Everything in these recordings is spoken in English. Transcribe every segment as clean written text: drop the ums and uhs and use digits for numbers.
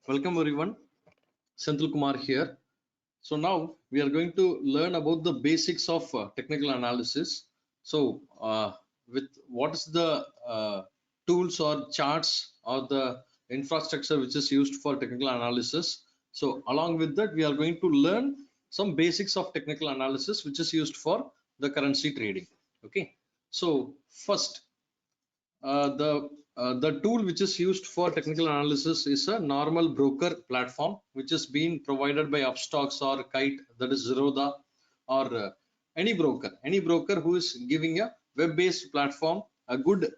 Welcome everyone, Senthil Kumar here. So now we are going to learn about the basics of technical analysis. So with what is the tools or charts or the infrastructure which is used for technical analysis. So along with that, we are going to learn some basics of technical analysis which is used for the currency trading. Okay. So first, the tool which is used for technical analysis is a normal broker platform which is being provided by Upstocks or Kite, that is Zerodha, or any broker who is giving a web-based platform. A good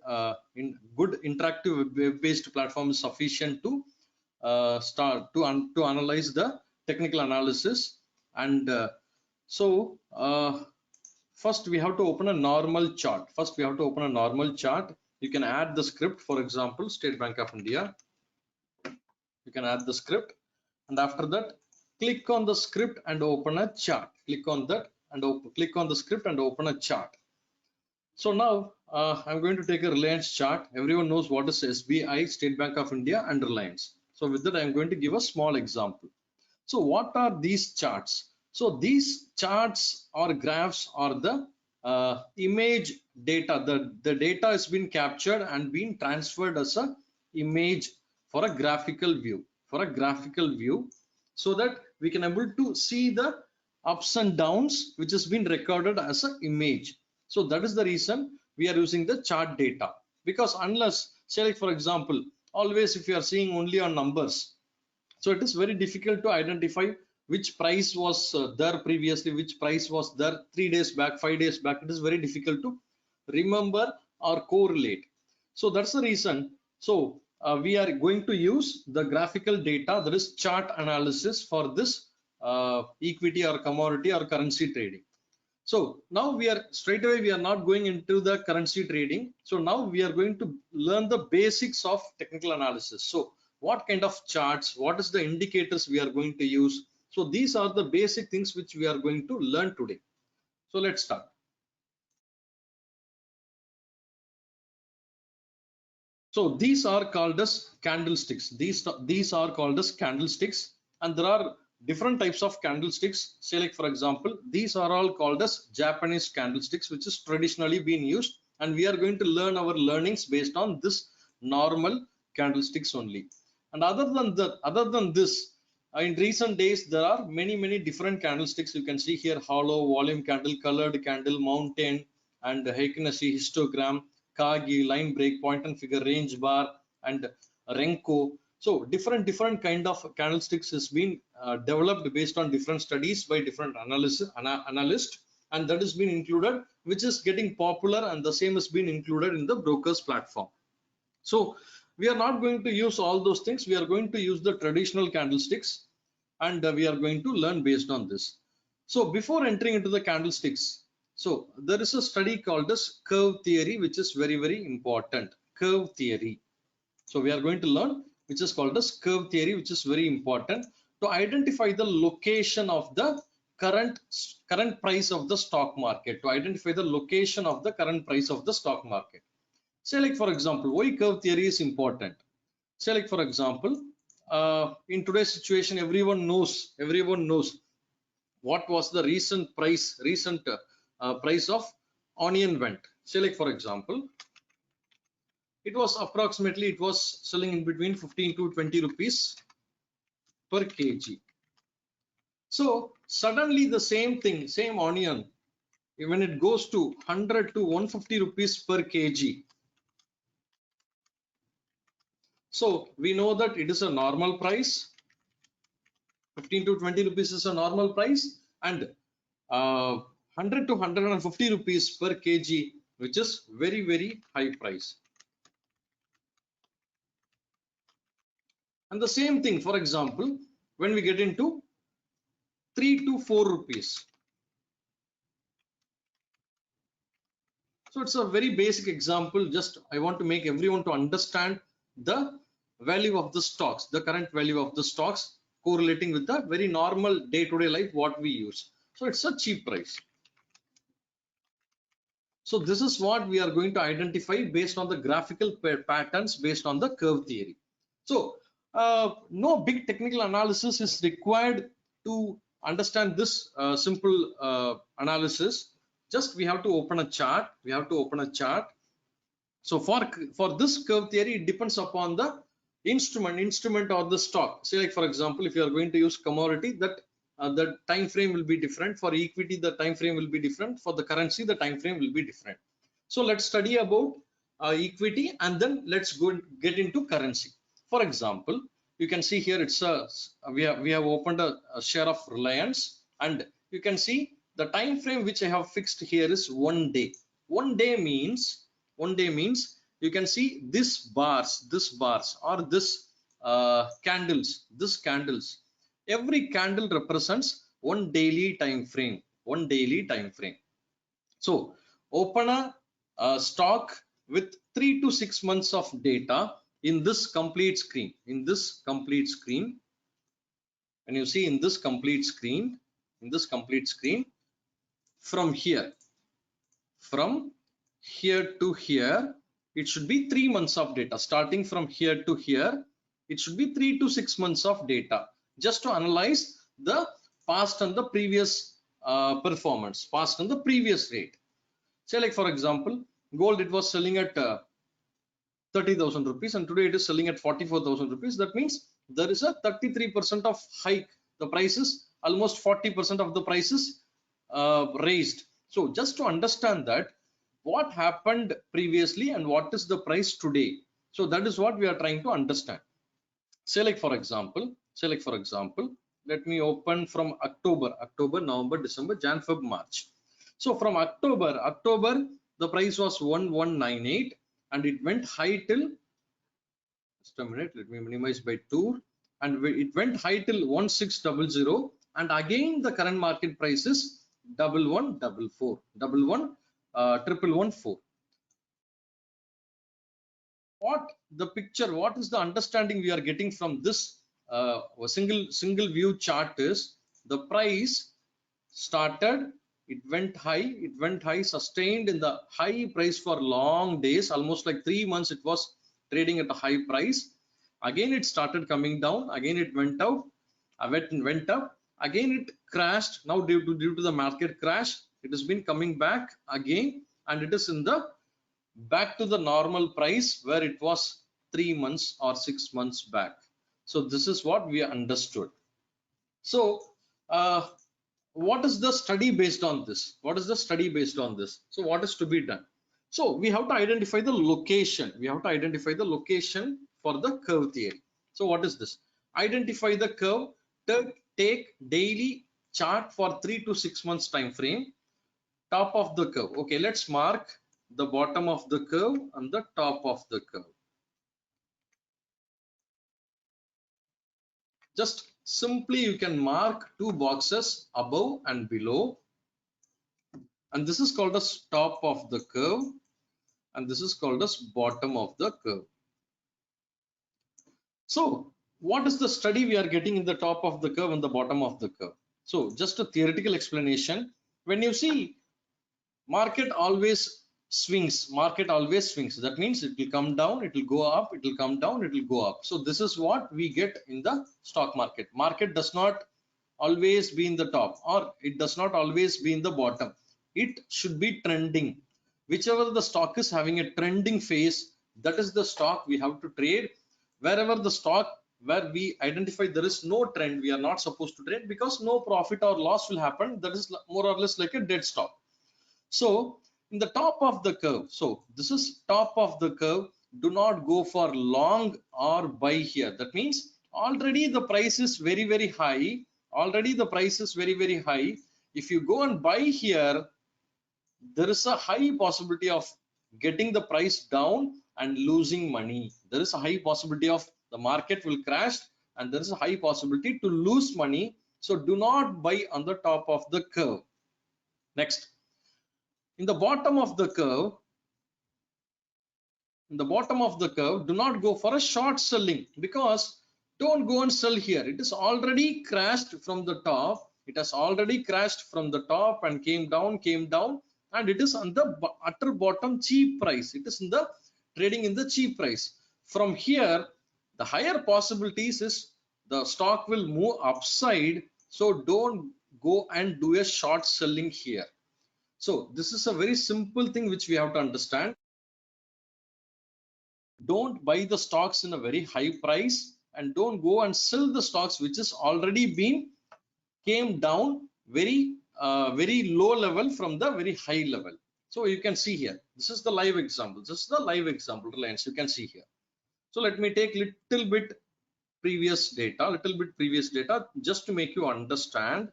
interactive web-based platform is sufficient to start to analyze the technical analysis. And first we have to open a normal chart. You can add the script, for example, State Bank of India. You can add the script, and after that, click on the script and open a chart. Click on that and click on the script and open a chart. So now I'm going to take a Reliance chart. Everyone knows what is SBI, State Bank of India, and Reliance. So with that, I'm going to give a small example. So what are these charts? So these charts or graphs are the image data. The data has been captured and been transferred as a image for a graphical view. So that we can able to see the ups and downs which has been recorded as an image. So that is the reason we are using the chart data, because unless, say like for example, always if you are seeing only on numbers, so it is very difficult to identify which price was there previously, which price was there 3 days back, 5 days back. It is very difficult to remember or correlate. So that's the reason. So we are going to use the graphical data, that is chart analysis, for this equity or commodity or currency trading. So now we are not going into the currency trading. So now we are going to learn the basics of technical analysis. So what kind of charts, what is the indicators we are going to use? So these are the basic things which we are going to learn today. So let's start. So these are called as candlesticks. These are called as candlesticks, and there are different types of candlesticks. Say like for example, these are all called as Japanese candlesticks, which is traditionally been used, and we are going to learn our learnings based on this normal candlesticks only. And other than this, in recent days there are many different candlesticks. You can see here hollow, volume candle, colored candle, mountain, and Heikinesi histogram, Kagi, line break, point and figure, range bar, and Renko. So different kind of candlesticks has been developed based on different studies by different analysts, and that has been included, which is getting popular, and the same has been included in the brokers platform. So we are not going to use all those things. We are going to use the traditional candlesticks, and we are going to learn based on this. So before entering into the candlesticks, so there is a study called as curve theory, which is very important. Curve theory. So we are going to learn which is called as curve theory, which is very important to identify the location of the current price of the stock market. To identify the location of the current price of the stock market. Say like for example, why curve theory is important. Say like for example, in today's situation, everyone knows what was the recent price of onion went. Say like for example, it was selling in between 15 to 20 rupees per kg. So suddenly the same onion, when it goes to 100 to 150 rupees per kg, so we know that it is a normal price. 15 to 20 rupees is a normal price, and 100 to 150 rupees per kg, which is very high price. And the same thing, for example, when we get into 3 to 4 rupees. So it's a very basic example. Just I want to make everyone to understand the value of the stocks, the current value of the stocks correlating with the very normal day-to-day life what we use. So it's a cheap price. So this is what we are going to identify based on the graphical patterns, based on the curve theory. So No big technical analysis is required to understand this simple analysis. Just we have to open a chart. We have to open a chart. So for this curve theory, it depends upon the instrument or the stock. Say like for example, if you are going to use commodity, that the time frame will be different. For equity, the time frame will be different. For the currency, the time frame will be different. So let's study about equity, and then let's go get into currency. For example, you can see here it's a we have opened a share of Reliance, and you can see the time frame which I have fixed here is 1 day. 1 day means you can see this bars or this candles. Every candle represents one daily time frame. So open a stock with 3 to 6 months of data in this complete screen. And you see in this complete screen, from here to here, it should be 3 months of data. Starting from here to here, it should be 3 to 6 months of data, just to analyze the past and the previous performance, past and the previous rate. Say like for example, gold, it was selling at 30,000 rupees, and today it is selling at 44,000 rupees. That means there is a 33% of hike. The prices, almost 40% of the prices raised. So just to understand that, what happened previously and what is the price today. So that is what we are trying to understand. Say like for example, let me open from October, November, December, Jan, Feb, March. So from October, the price was 1198, and it went high till, just a minute, let me minimize by 2, and it went high till 1600, and again the current market price is 1144, 1114. What is the understanding we are getting from this single view chart is, the price started, it went high, sustained in the high price for long days, almost like 3 months it was trading at a high price. Again it started coming down, again it went up, again it crashed. Now due to the market crash, it has been coming back again, and it is in the back to the normal price where it was 3 months or 6 months back. So this is what we understood. So what is the study based on this? So what is to be done? So we have to identify the location. For the curve theory. So what is this? Identify the curve, take daily chart for 3 to 6 months time frame, top of the curve. Okay, let's mark the bottom of the curve and the top of the curve. Just simply you can mark 2 boxes above and below, and this is called as top of the curve, and this is called as bottom of the curve. So what is the study we are getting in the top of the curve and the bottom of the curve? So just a theoretical explanation. When you see market always swings, that means it will come down, it will go up, it will come down, it will go up. So this is what we get in the stock market. Market does not always be in the top, or it does not always be in the bottom. It should be trending. Whichever the stock is having a trending phase, that is the stock we have to trade. Wherever the stock where we identify there is no trend, we are not supposed to trade, because no profit or loss will happen. That is more or less like a dead stock. So in the top of the curve, so this is top of the curve, do not go for long or buy here. That means already the price is very high. If you go and buy here, there is a high possibility of getting the price down and losing money. There is a high possibility of the market will crash, and there is a high possibility to lose money. So do not buy on the top of the curve. Next, in the bottom of the curve, do not go for a short selling, because don't go and sell here. It is already crashed from the top. And came down, and it is on the utter bottom cheap price. It is in the trading in the cheap price. From here, The higher possibilities is the stock will move upside, so don't go and do a short selling here. So this is a very simple thing which we have to understand. Don't buy the stocks in a very high price, and don't go and sell the stocks which is already been came down very low level from the very high level. So you can see here, this is the live example. This is the live example, Reliance, you can see here. So let me take little bit previous data just to make you understand.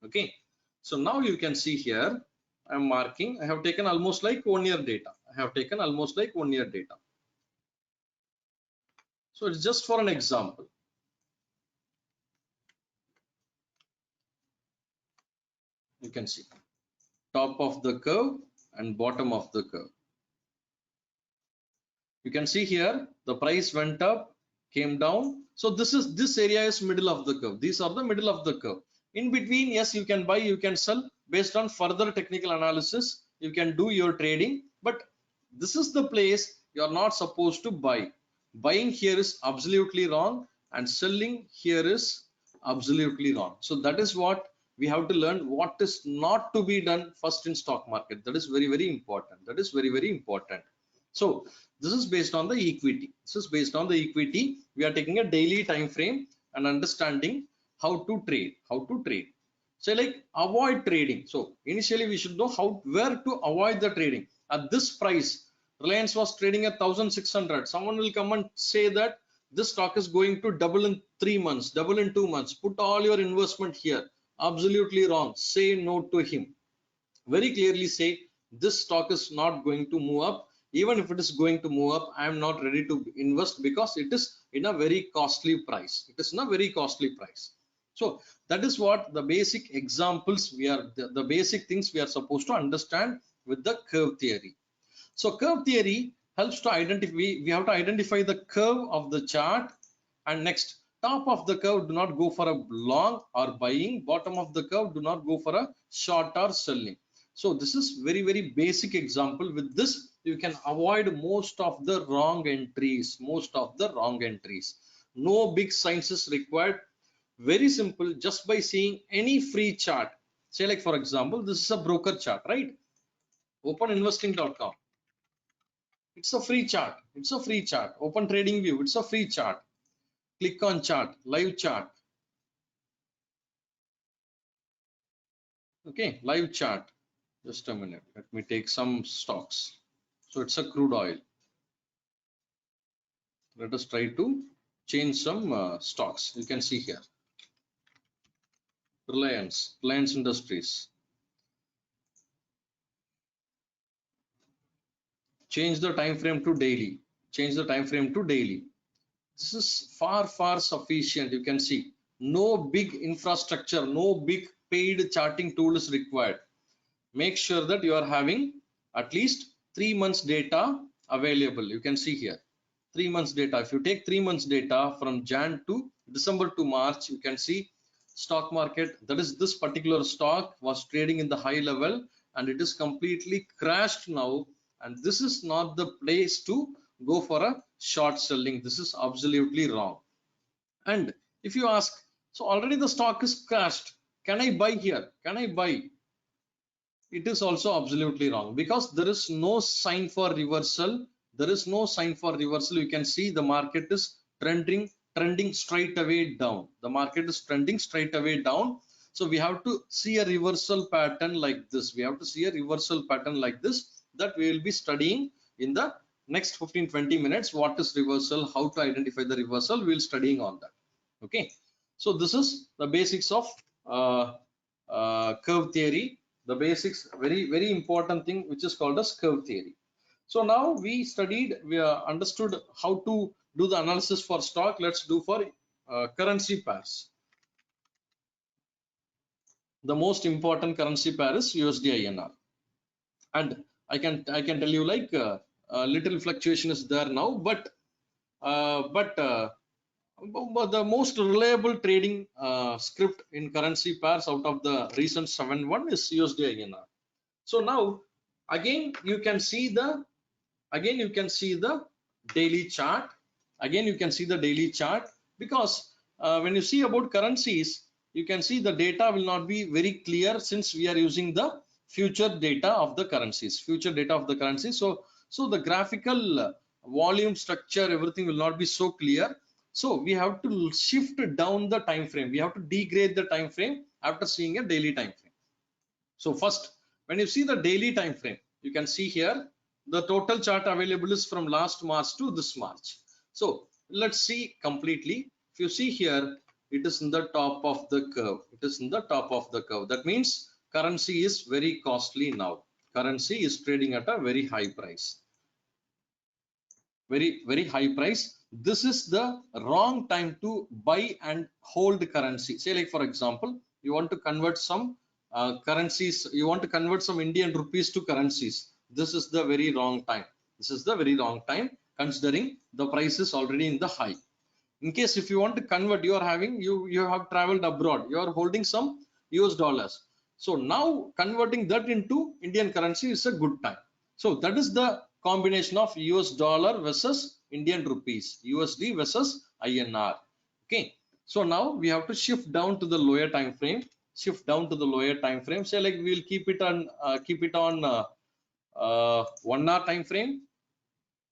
Okay, so now you can see here, I'm marking, I have taken almost like 1 year data. I have taken almost like 1 year data. So it's just for an example. You can see top of the curve and bottom of the curve. You can see here the price went up, came down. So this area is middle of the curve. These are the middle of the curve. In between, yes, you can buy, you can sell based on further technical analysis. You can do your trading, but this is the place you are not supposed to buy. Buying here is absolutely wrong, and selling here is absolutely wrong. So that is what we have to learn, what is not to be done first in stock market. That is very important. That is very important. So this is based on the equity. This is based on the equity. We are taking a daily time frame and understanding how to trade. So like avoid trading. So initially we should know where to avoid the trading. At this price, Reliance was trading at 1600. Someone will come and say that this stock is going to double in 3 months, double in 2 months. Put all your investment here. Absolutely wrong. Say no to him. Very clearly say this stock is not going to move up. Even if it is going to move up, I am not ready to invest because it is in a very costly price. It is in a very costly price. So that is what the basic examples the basic things we are supposed to understand with the curve theory. So curve theory helps to identify, we have to identify the curve of the chart, and next, top of the curve do not go for a long or buying, bottom of the curve do not go for a short or selling. So this is very basic example. With this you can avoid most of the wrong entries. No big science is required. Very simple, just by seeing any free chart. Say like for example, this is a broker chart, right? Openinvesting.com. It's a free chart. Open Trading View, it's a free chart. Click on chart, live chart. Okay, live chart. Just a minute, let me take some stocks. So it's a crude oil. Let us try to change some stocks. You can see here, Reliance Industries. Change the time frame to daily. This is far sufficient. You can see no big infrastructure, no big paid charting tool is required. Make sure that you are having at least 3 months data available. You can see here 3 months data. If you take 3 months data from Jan to December to March, you can see stock market, that is this particular stock was trading in the high level and it is completely crashed now, and this is not the place to go for a short selling. This is absolutely wrong. And if you ask, so already the stock is crashed, can I buy here? It is also absolutely wrong, because there is no sign for reversal. You can see the market is trending straight away down. So we have to see a reversal pattern like this. That we will be studying in the next 15-20 minutes. What is reversal, how to identify the reversal, we will studying on that. Okay, so this is the basics of curve theory. The basics, very important thing, which is called as curve theory. So now we understood how to do the analysis for stock. Let's do for currency pairs. The most important currency pair is USD INR, and I can tell you like little fluctuation is there now, but the most reliable trading script in currency pairs out of the recent 7-1 is USD INR. So now again you can see the daily chart. Again, you can see the daily chart, because when you see about currencies, you can see the data will not be very clear since we are using the future data of the currencies, so the graphical volume structure, everything will not be so clear. So we have to shift down the time frame. We have to degrade the time frame after seeing a daily time frame. So first, when you see the daily time frame, you can see here the total chart available is from last March to this March. So let's see completely. If you see here, it is in the top of the curve. It is in the top of the curve. That means currency is very costly now. Currency is trading at a very high price. Very high price. This is the wrong time to buy and hold currency. Say, like for example, you want to convert some currencies, you want to convert some Indian rupees to currencies. This is the very wrong time. This is the very wrong time, considering the price is already in the high. In case if you want to convert, you are having, you have traveled abroad, you are holding some US dollars. So now converting that into Indian currency is a good time. So that is the combination of US dollar versus Indian rupees, USD versus INR. Okay. So now we have to shift down to the lower time frame. Shift down to the lower time frame. Say, like we will keep it on 1 hour time frame.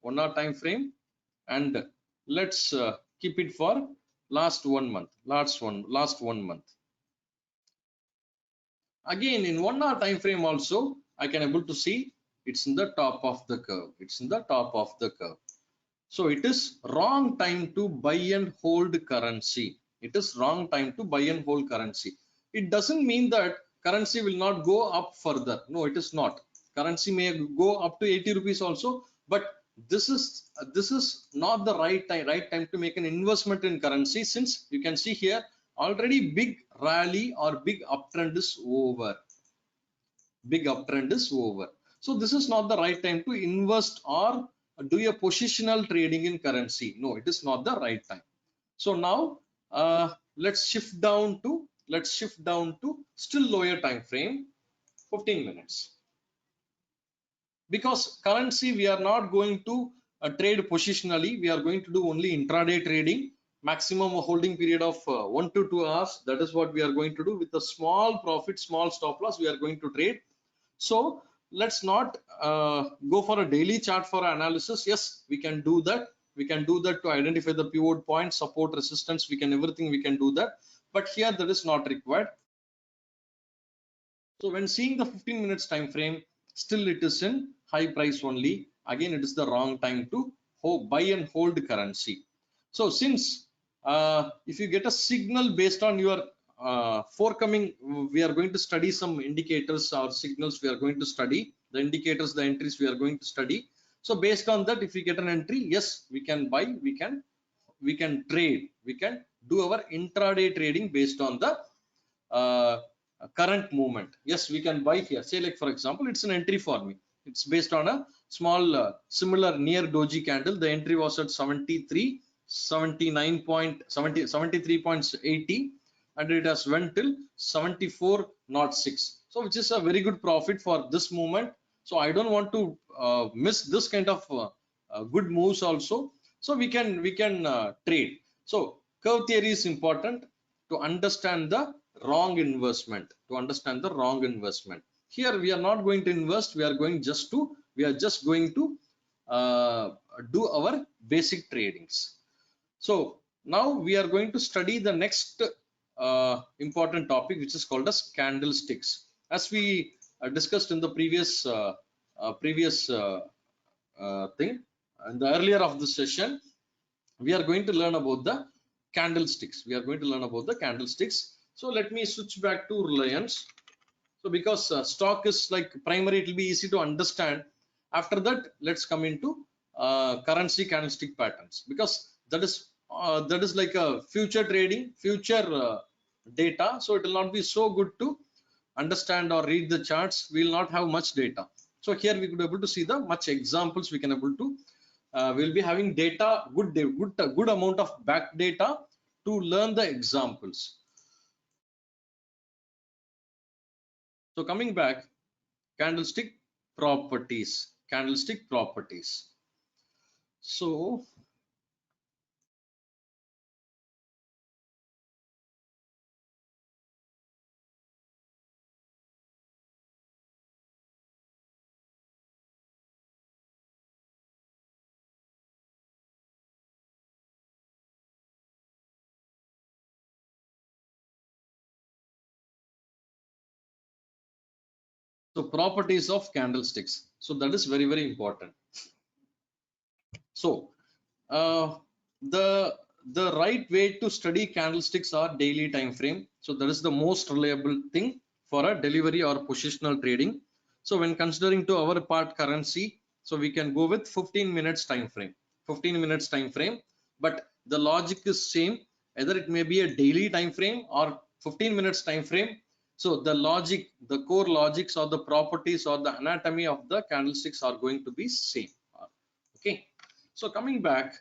1 hour time frame, and let's keep it for last 1 month. Last one month. Again, in 1 hour time frame also, I can able to see it's in the top of the curve. It's in the top of the curve. So it is wrong time to buy and hold currency. It is wrong time to buy and hold currency. It doesn't mean that currency will not go up further. No, it is not. Currency may go up to 80 rupees also, but this is not the right time to make an investment in currency, since you can see here already big rally or big uptrend is over. Big uptrend is over. So this is not the right time to invest or do a positional trading in currency. No, it is not the right time. So now let's shift down to still lower time frame, 15 minutes. Because currency we are not going to trade positionally, we are going to do only intraday trading. Maximum holding period of 1 to 2 hours. That is what we are going to do. With a small profit, small stop loss, we are going to trade. So let's not go for a daily chart for analysis. Yes, we can do that. We can do that to identify the pivot point, support, resistance. Everything we can do that. But here that is not required. So when seeing the 15 minutes time frame, still it is in high price only. Again, it is the wrong time to buy and hold currency. So since if you get a signal based on your forthcoming, we are going to study some indicators or signals. We are going to study the indicators, the entries we are going to study. So based on that, if we get an entry, yes, we can buy, we can trade, we can do our intraday trading based on the current movement. Yes, we can buy here. Say, like for example, it's an entry for me. It's based on a small similar near doji candle. The entry was at 73.80, and it has went till 74.06. So which is a very good profit for this movement. So I don't want to miss this kind of good moves also. So we can trade. So curve theory is important to understand the wrong investment. Here we are not going to invest. We are just going to do our basic tradings. So now we are going to study the next important topic, which is called as candlesticks. As we discussed in the previous thing, in the earlier of the session, we are going to learn about the candlesticks. So let me switch back to Reliance. So because stock is like primary, it will be easy to understand. After that, let's come into currency candlestick patterns, because that is like a future trading, future data. So it will not be so good to understand or read the charts. We will not have much data. So here we could be able to see the much examples. We can able to we'll be having data, good amount of back data to learn the examples. So coming back, candlestick properties. So So properties of candlesticks. So that is very, very important. So the right way to study candlesticks are daily time frame. So that is the most reliable thing for a delivery or positional trading. So when considering to our part currency, so we can go with 15 minutes time frame. 15 minutes time frame, but the logic is same. Either it may be a daily time frame or 15 minutes time frame. So the logic, the core logics or the properties or the anatomy of the candlesticks are going to be same. Okay. So coming back,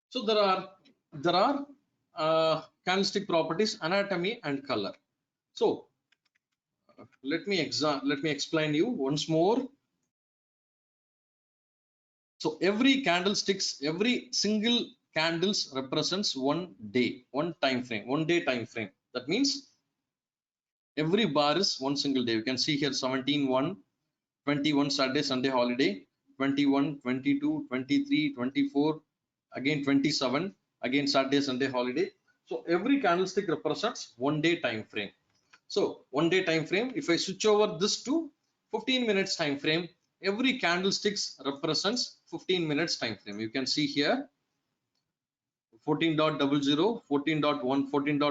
so there are candlestick properties, anatomy and color. So let me explain you once more. So every single candles represents one day, one time frame, 1 day time frame. That means every bar is one single day. You can see here 17/1, 21 Saturday, Sunday holiday, 21, 22, 23, 24, again 27, again Saturday, Sunday holiday. So every candlestick represents 1 day time frame. So 1 day time frame, if I switch over this to 15 minutes time frame, every candlesticks represents 15 minutes time frame. You can see here 14.00, 14.1, 14.15,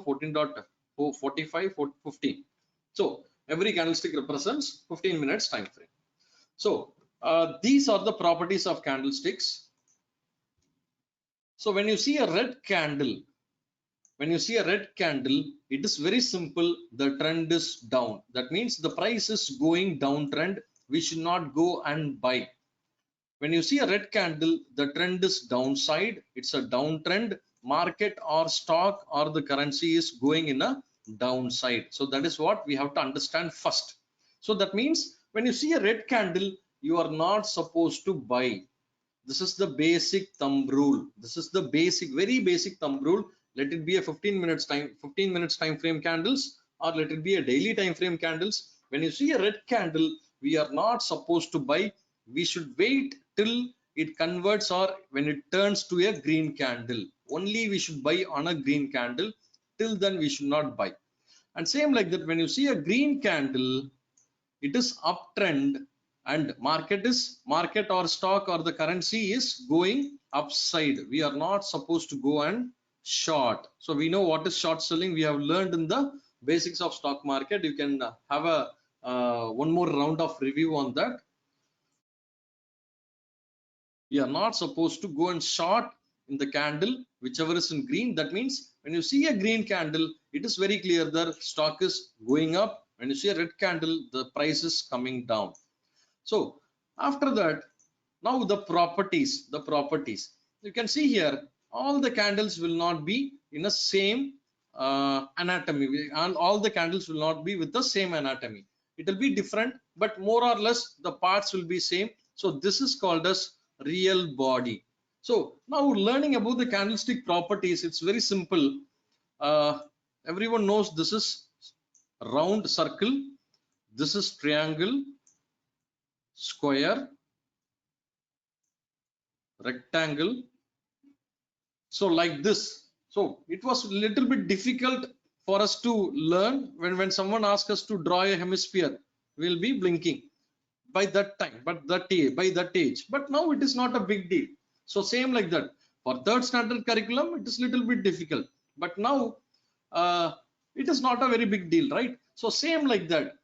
14.30, 14.45, 15. So every candlestick represents 15 minutes time frame. So these are the properties of candlesticks. So when you see a red candle, it is very simple. The trend is down. That means the price is going downtrend. We should not go and buy. When you see a red candle, the trend is downside. It's a downtrend. Market or stock or the currency is going in a downside. So that is what we have to understand first. So that means when you see a red candle, you are not supposed to buy. This is the basic thumb rule. This is the basic, very basic thumb rule. Let it be a 15 minutes time frame candles, or let it be a daily time frame candles. When you see a red candle, we are not supposed to buy. We should wait till it converts or when it turns to a green candle. Only we should buy on a green candle. Till then we should not buy. And same like that, when you see a green candle, it is uptrend, and market or stock or the currency is going upside. We are not supposed to go and short. So we know what is short selling. We have learned in the basics of stock market. You can have a one more round of review on that. We are not supposed to go and short in the candle whichever is in green. That means when you see a green candle, it is very clear that stock is going up. When you see a red candle, the price is coming down. So after that, now the properties you can see here, all the candles will not be in the same anatomy, and all the candles will not be with the same anatomy. It will be different, but more or less the parts will be same. So this is called as real body. So now learning about the candlestick properties, it's very simple. uh, Everyone knows this is round circle, this is triangle, square, rectangle. So like this. So it was a little bit difficult for us to learn. When someone asks us to draw a hemisphere, we'll be blinking by that time, but by that age. But now it is not a big deal. So same like that, for third standard curriculum it is little bit difficult, but now uh, it is not a very big deal, right? So same like that,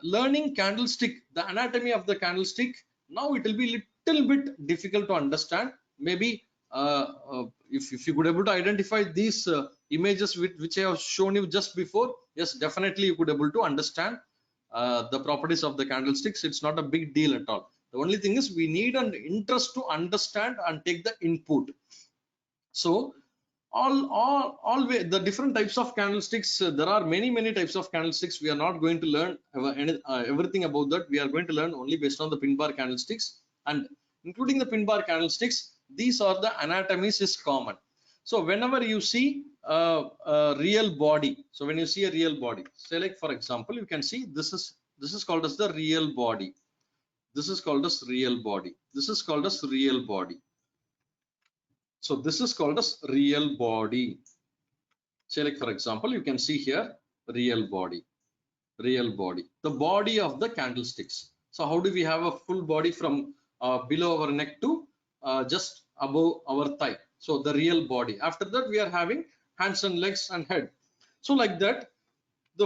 learning candlestick, the anatomy of the candlestick, now it will be little bit difficult to understand. Maybe if you could able to identify these images which I have shown you just before, yes, definitely you could able to understand the properties of the candlesticks. It's not a big deal at all. The only thing is we need an interest to understand and take the input. So the different types of candlesticks, there are many types of candlesticks. We are not going to learn everything about that. We are going to learn only based on the pin bar candlesticks, and including the pin bar candlesticks, these are the anatomies is common. So whenever you see a real body, so when you see a real body, say like for example, you can see this is called as the real body. This is called as real body. This is called as real body. So this is called as real body. Say like for example, you can see here real body, the body of the candlesticks. So how do we have a full body from below our neck to just above our thigh? So the real body. After that we are having hands and legs and head. So like that,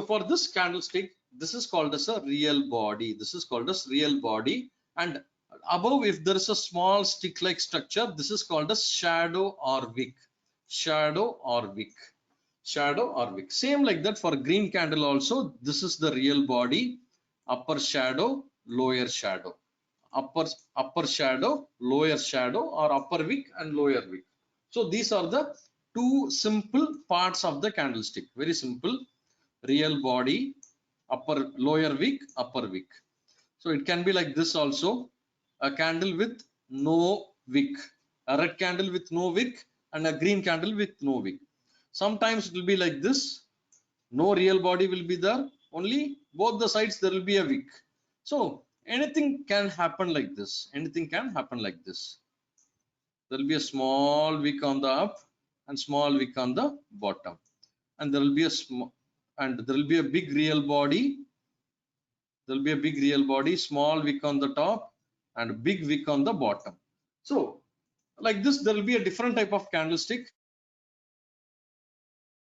for this candlestick, this is called as a real body. This is called as real body. And above, if there is a small stick-like structure, this is called as shadow or wick. Shadow or wick. Shadow or wick. Same like that for green candle also. This is the real body. Upper shadow, lower shadow. Upper shadow, lower shadow, or upper wick and lower wick. So these are the two simple parts of the candlestick. Very simple. Real body, lower wick, upper wick. So it can be like this also, a candle with no wick, a red candle with no wick, and a green candle with no wick. Sometimes it will be like this, no real body will be there, only both the sides there will be a wick. So anything can happen like this. Anything can happen like this. There will be a small wick on the up and small wick on the bottom, and there will be a small, and there will be a big real body. There will be a big real body, small wick on the top, and big wick on the bottom. So like this, there will be a different type of candlestick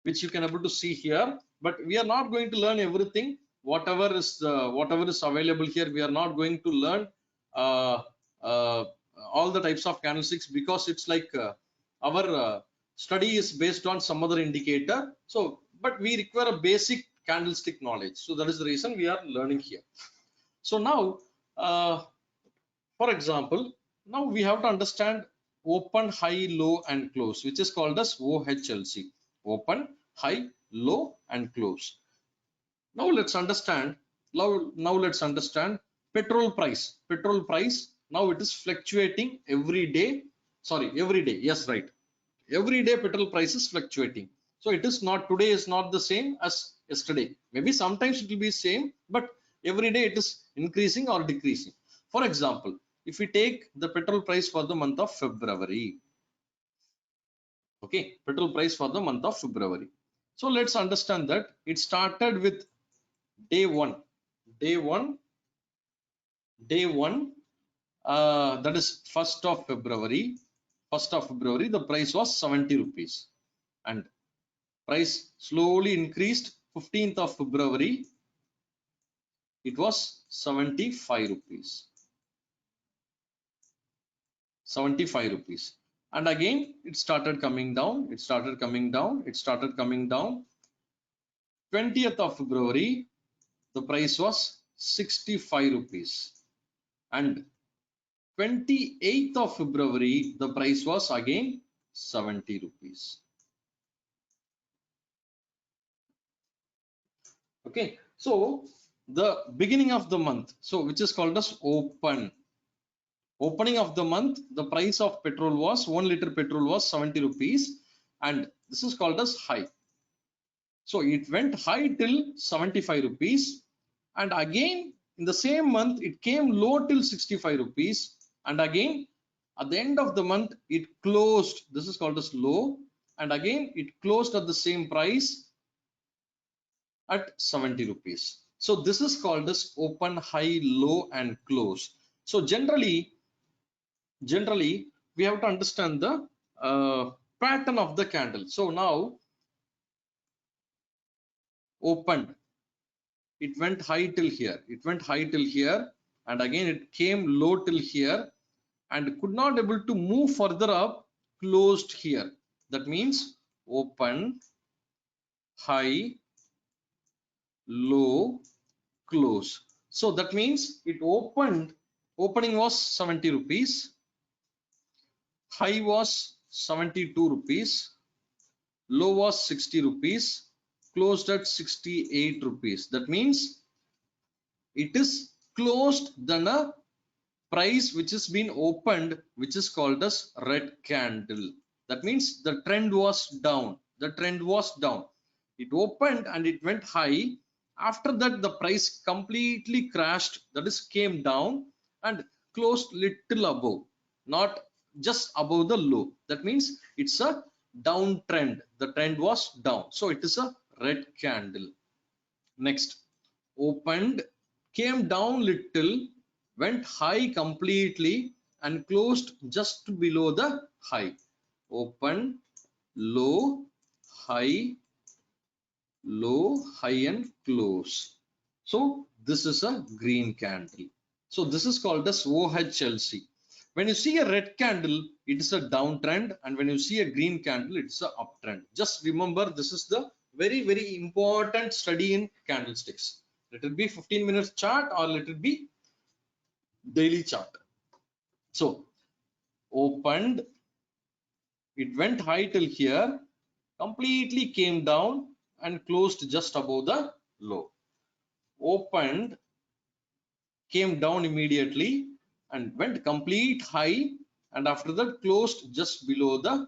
which you can able to see here. But we are not going to learn everything. Whatever is available here, we are not going to learn uh, uh, all the types of candlesticks, because it's like our study is based on some other indicator. So, but we require a basic candlestick knowledge. So that is the reason we are learning here. So now, for example, now we have to understand open, high, low, and close, which is called as OHLC. Open, high, low, and close. Now let's understand. Now let's understand petrol price. Petrol price. Now it is fluctuating every day. Sorry, every day. Yes, right. Every day petrol price is fluctuating. So it is not, today is not the same as yesterday. Maybe sometimes it will be same, but every day it is increasing or decreasing. For example, if we take the petrol price for the month of February, okay, petrol price for the month of February. So let's understand that it started with day one, that is 1st of February. 1st of February, the price was 70 rupees, and price slowly increased. 15th of February, it was 75 rupees. 75 rupees. And again, it started coming down. It started coming down. It started coming down. 20th of February, the price was 65 rupees. And 28th of February, the price was again 70 rupees. Okay, so the beginning of the month, so which is called as opening of the month, the price of petrol was 1 liter petrol was 70 rupees, and this is called as high. So it went high till 75 rupees, and again in the same month it came low till 65 rupees, and again at the end of the month it closed, this is called as low, and again it closed at the same price at 70 rupees. So this is called as open, high, low, and close. So generally we have to understand the pattern of the candle. So now opened, it went high till here, and again it came low till here, and could not able to move further up, closed here. That means open, high, low, close. So that means it opening was 70 rupees, high was 72 rupees, low was 60 rupees, closed at 68 rupees. That means it is closed than a price which has been opened, which is called as red candle. That means the trend was down. It opened and it went high. After that, the price completely crashed, that is came down and closed little above, not just above the low. That means it's a downtrend. The trend was down. So it is a red candle. Next, opened, came down little, went high completely and closed just below the high. Open, low, high, low, high and close. So this is a green candle. So this is called as OHLC. When you see a red candle, it is a downtrend, and when you see a green candle, it's a uptrend. Just remember, this is the very important study in candlesticks. Let it be 15 minutes chart or let it be daily chart. So opened, it went high till here, completely came down and closed just above the low. Opened, came down immediately and went complete high, and after that closed just below the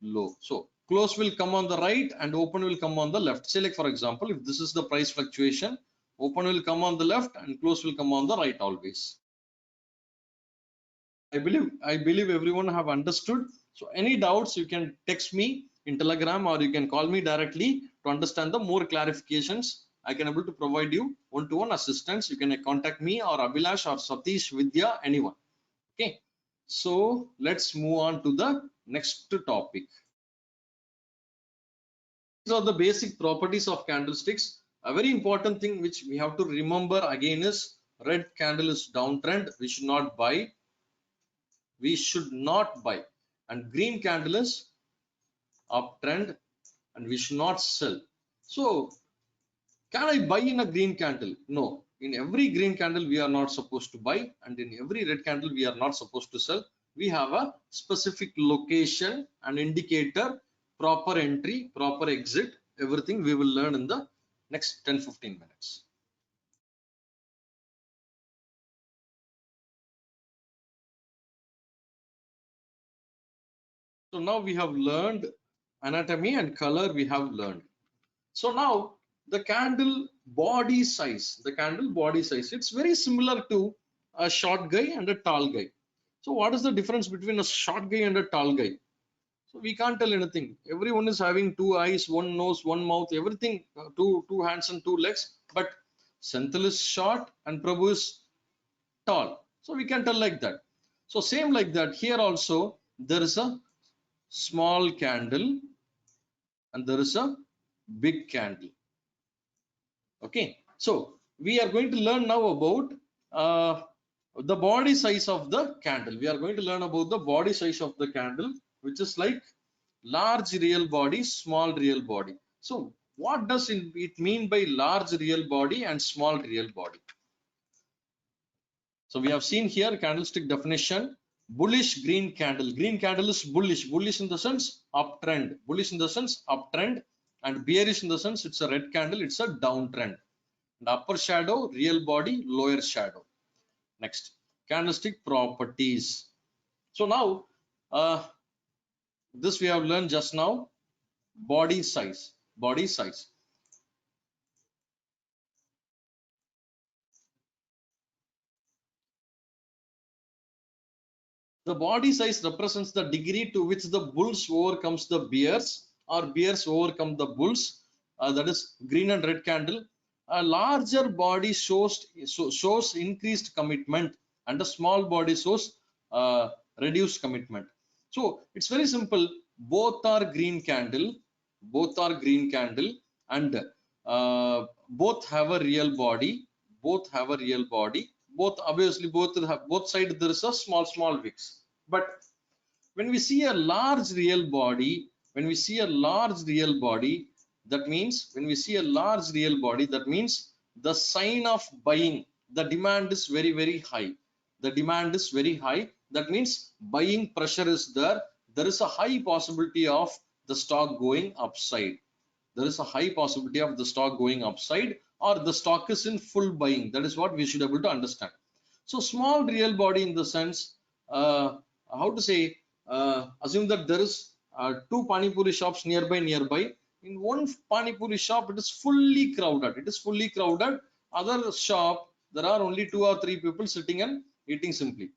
low. So close will come on the right and open will come on the left. Say like for example, if this is the price fluctuation, open will come on the left and close will come on the right always. I believe everyone have understood. So any doubts, you can text me in Telegram or you can call me directly to understand the more clarifications. I can able to provide you one-to-one assistance. You can contact me or Abhilash or Satish, Vidya, anyone. Okay. So let's move on to the next topic. These are the basic properties of candlesticks. A very important thing which we have to remember again is red candle is downtrend. We should not buy. We should not buy. And green candle is uptrend and we should not sell. So can I buy in a green candle? No. In every green candle we are not supposed to buy, and in every red candle we are not supposed to sell. We have a specific location, an indicator, proper entry, proper exit. Everything we will learn in the next 10-15 minutes. So now we have learned anatomy and color we have learned. So now the candle body size, it's very similar to a short guy and a tall guy. So what is the difference between a short guy and a tall guy? So we can't tell anything. Everyone is having two eyes, one nose, one mouth, everything, two hands and two legs. But Senthil is short and Prabhu is tall. So we can tell like that. So same like that, here also there is a small candle and there is a big candle. Okay, so we are going to learn now about the body size of the candle. We are going to learn about the body size of the candle, which is like large real body, small real body. So what does it mean by large real body and small real body? So we have seen here candlestick definition. Bullish green candle. Green candle is bullish. Bullish in the sense uptrend. Bullish in the sense uptrend, and bearish in the sense it's a red candle. It's a downtrend. And upper shadow, real body, lower shadow. Next, candlestick properties. So now, this we have learned just now. Body size. Body size. The body size represents the degree to which the bulls overcomes the bears or bears overcome the bulls. That is green and red candle. A larger body shows increased commitment, and a small body shows reduced commitment. So it's very simple. Both are green candle. Both are green candle, and both have a real body. Both have a real body. Both obviously both sides there is a small wicks. But when we see a large real body, that means the sign of buying, the demand is very high. The demand is very high. That means buying pressure is there. There is a high possibility of the stock going upside. There is a high possibility of the stock going upside, or the stock is in full buying. That is what we should be able to understand. So small real body in the sense, how to say, assume that there is two pani puri shops nearby. In one pani puri shop, it is fully crowded. Other shop, there are only 2 or 3 people sitting and eating simply.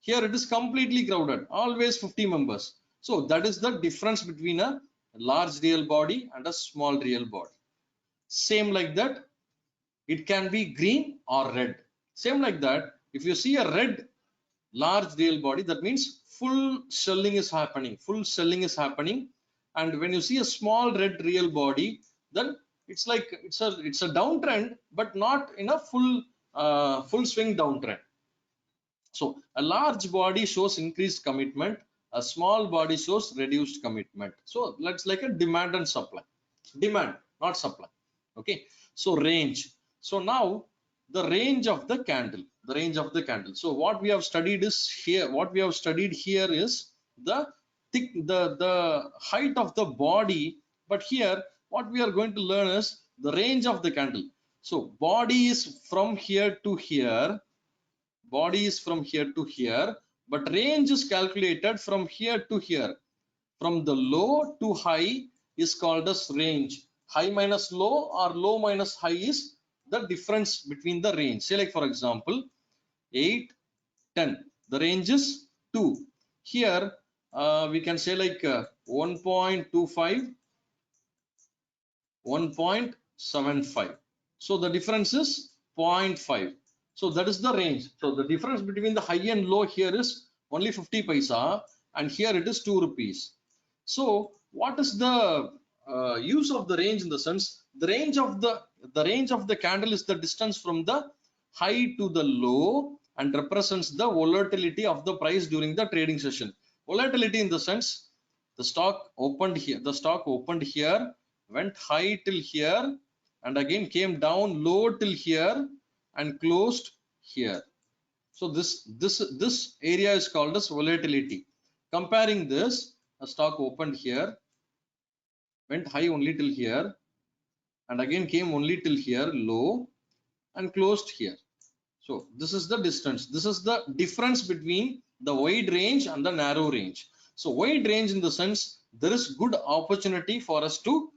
Here it is completely crowded, always 50 members. So that is the difference between a large real body and a small real body. Same like that, it can be green or red. Same like that, if you see a red large real body, that means full swelling is happening, full swelling is happening. And when you see a small red real body, then it's like it's a downtrend, but not in a full swing downtrend. So a large body shows increased commitment, a small body shows reduced commitment. So that's like a demand and supply. Demand, not supply. Okay. So range. So now the range of the candle, the range of the candle. So what we have studied is here, what we have studied here is the thick, the height of the body. But here, what we are going to learn is the range of the candle. So body is from here to here, body is from here to here, but range is calculated from here to here. From the low to high is called as range. High minus low or low minus high is the difference between the range. Say like for example, 8, 10. The range is 2. Here we can say like 1.25, 1.75. So the difference is 0.5. So that is the range. So the difference between the high and low here is only 50 paisa, and here it is 2 rupees. So what is the use of the range? In the sense, the range of the candle is the distance from the high to the low and represents the volatility of the price during the trading session. Volatility in the sense, the stock opened here, went high till here, and again came down low till here and closed here. So this area is called as volatility. Comparing this, a stock opened here, went high only till here, and again came only till here low and closed here. So this is the distance. This is the difference between the wide range and the narrow range. So wide range in the sense, there is good opportunity for us to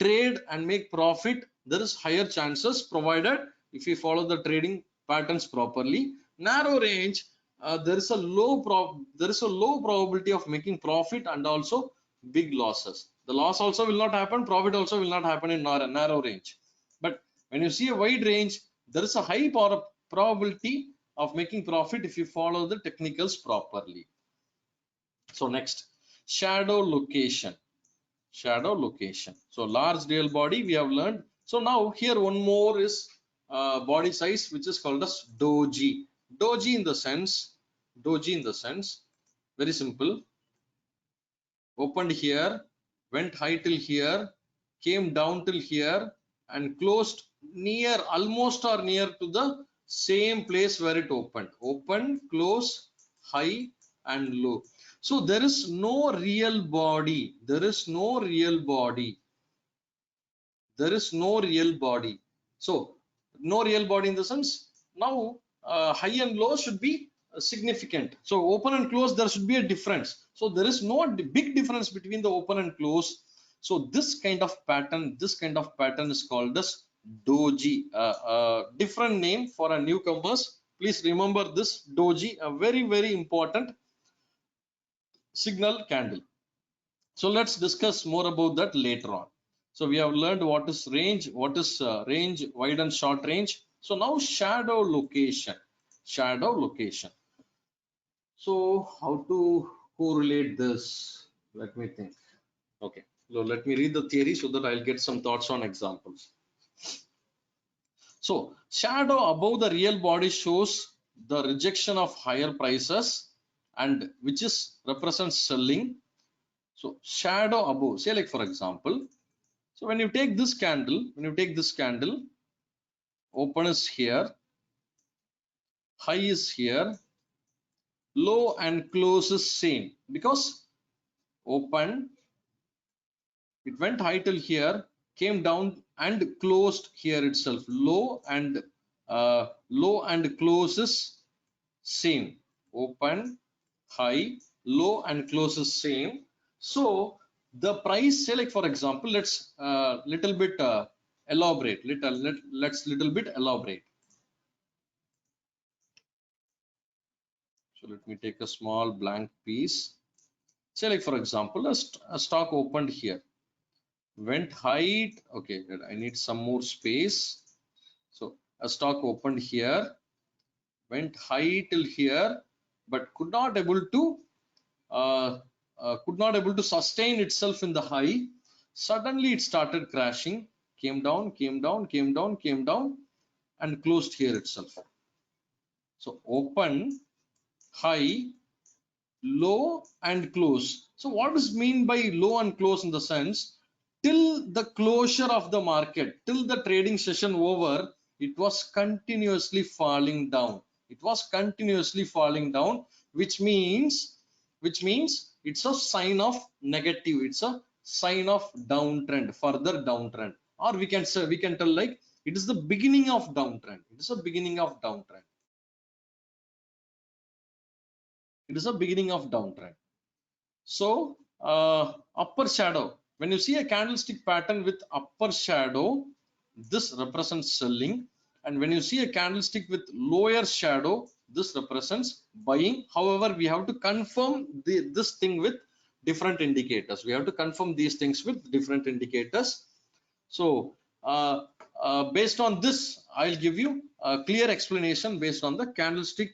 trade and make profit. There is higher chances provided if you follow the trading patterns properly. Narrow range, there is a low probability of making profit and also big losses. The loss also will not happen, profit also will not happen in narrow range. But when you see a wide range, there is a high probability of making profit if you follow the technicals properly. So next, shadow location. Shadow location. So large real body we have learned. So now here one more is body size, which is called as doji. Doji in the sense, very simple. Opened here, went high till here, came down till here, and closed near, almost or near to the same place where it opened. Open, close, high and low. So there is no real body. There is no real body. There is no real body. So no real body in the sense, now high and low should be significant. So open and close, there should be a difference. So there is no big difference between the open and close. So this kind of pattern is called as doji. Different name for a newcomers. Please remember this doji, a very important signal candle. So let's discuss more about that later on. So we have learned what is range, range, wide and short range. So now shadow location. Shadow location. So how to correlate this? Let me think. Okay. So let me read the theory so that I'll get some thoughts on examples. So shadow above the real body shows the rejection of higher prices, and which is represents selling. So shadow above, say like for example, so when you take this candle, open is here, high is here, low and close is same, because open, it went high till here, came down and closed here itself. Low and close is same. Open, high, low and close is same. So the price, say like for example, let's little bit elaborate. Let's little bit elaborate. So let me take a small blank piece. Say like for example, a stock opened here, went high. Okay, I need some more space. So a stock opened here, went high till here, but could not able to sustain itself in the high. Suddenly it started crashing, came down, came down, came down, came down, and closed here itself. So open, high, low, and close. So what does mean by low and close in the sense? Till the closure of the market, till the trading session over, it was continuously falling down. It was continuously falling down, which means it's a sign of negative. It's a sign of downtrend, further downtrend, or we can say, we can tell like it is the beginning of downtrend. It is a beginning of downtrend. It is a beginning of downtrend. So upper shadow, when you see a candlestick pattern with upper shadow, this represents selling, and when you see a candlestick with lower shadow, this represents buying. However, we have to confirm this thing with different indicators. We have to confirm these things with different indicators. So based on this, I'll give you a clear explanation based on the candlestick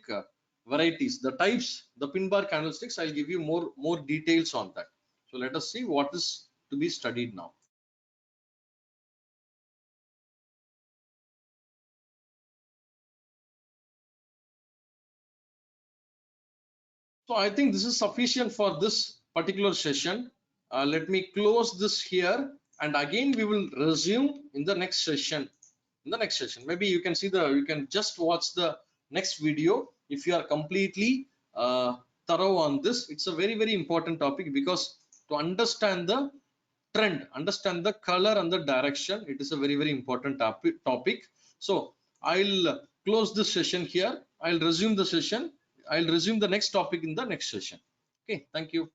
varieties, the types, the pin bar candlesticks. I'll give you more details on that. So let us see what is to be studied now. So I think this is sufficient for this particular session. Let me close this here, and again we will resume in the next session. In the next session, maybe you can see you can just watch the next video if you are completely thorough on this. It's a very important topic, because to understand the trend, understand the color and the direction, it is a very important topic. So I'll close this session here. I'll resume the session. I'll resume the next topic in the next session. Okay, thank you.